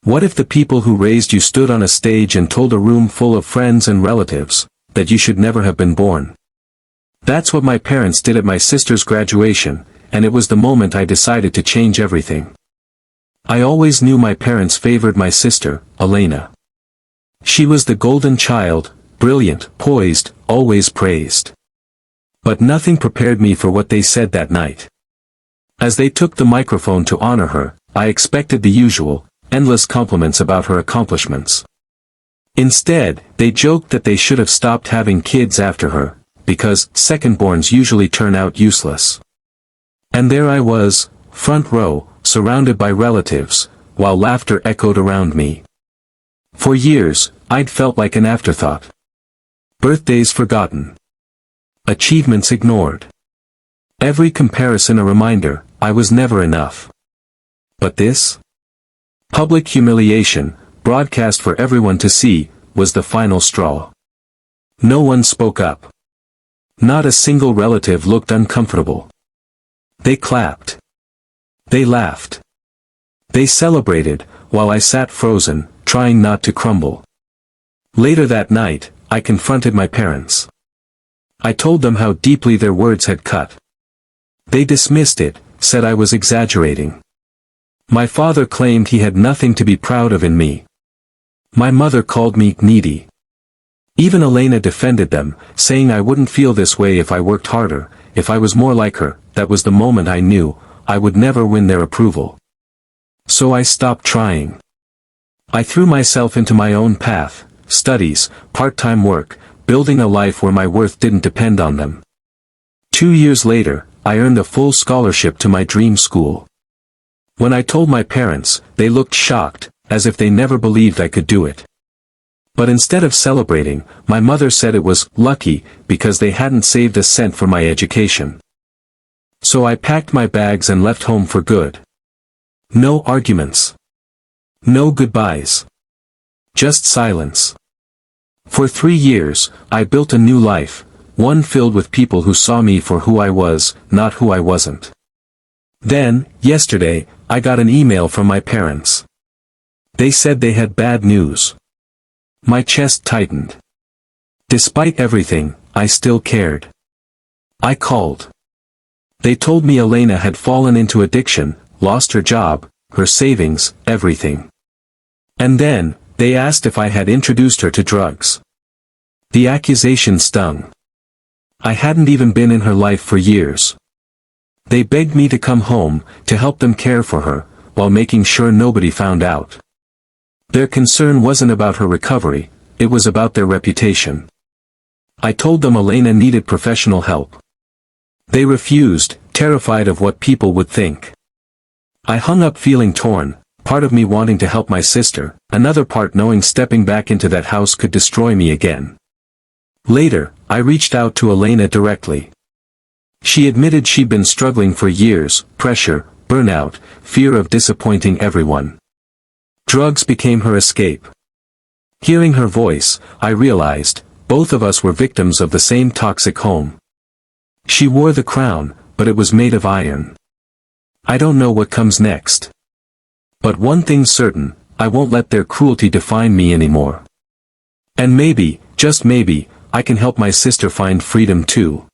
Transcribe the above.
What if the people who raised you stood on a stage and told a room full of friends and relatives that you should never have been born? That's what my parents did at my sister's graduation, and it was the moment I decided to change everything. I always knew my parents favored my sister, Elena. She was the golden child, brilliant, poised, always praised. But nothing prepared me for what they said that night. As they took the microphone to honor her, I expected the usual, endless compliments about her accomplishments. Instead, they joked that they should have stopped having kids after her, because second-borns usually turn out useless. And there I was, front row, surrounded by relatives, while laughter echoed around me. For years, I'd felt like an afterthought. Birthdays forgotten. Achievements ignored. Every comparison a reminder, I was never enough. But this? Public humiliation, broadcast for everyone to see, was the final straw. No one spoke up. Not a single relative looked uncomfortable. They clapped. They laughed. They celebrated, while I sat frozen, trying not to crumble. Later that night, I confronted my parents. I told them how deeply their words had cut. They dismissed it, said I was exaggerating. My father claimed he had nothing to be proud of in me. My mother called me needy. Even Elena defended them, saying I wouldn't feel this way if I worked harder, if I was more like her. That was the moment I knew I would never win their approval. So I stopped trying. I threw myself into my own path, studies, part-time work, building a life where my worth didn't depend on them. 2 years later, I earned a full scholarship to my dream school. When I told my parents, they looked shocked, as if they never believed I could do it. But instead of celebrating, my mother said it was lucky because they hadn't saved a cent for my education. So I packed my bags and left home for good. No arguments. No goodbyes. Just silence. For 3 years, I built a new life, one filled with people who saw me for who I was, not who I wasn't. Then, yesterday, I got an email from my parents. They said they had bad news. My chest tightened. Despite everything, I still cared. I called. They told me Elena had fallen into addiction, lost her job, her savings, everything. And then, they asked if I had introduced her to drugs. The accusation stung. I hadn't even been in her life for years. They begged me to come home, to help them care for her, while making sure nobody found out. Their concern wasn't about her recovery, it was about their reputation. I told them Elena needed professional help. They refused, terrified of what people would think. I hung up feeling torn, part of me wanting to help my sister, another part knowing stepping back into that house could destroy me again. Later, I reached out to Elena directly. She admitted she'd been struggling for years, pressure, burnout, fear of disappointing everyone. Drugs became her escape. Hearing her voice, I realized, both of us were victims of the same toxic home. She wore the crown, but it was made of iron. I don't know what comes next. But one thing's certain, I won't let their cruelty define me anymore. And maybe, just maybe, I can help my sister find freedom too.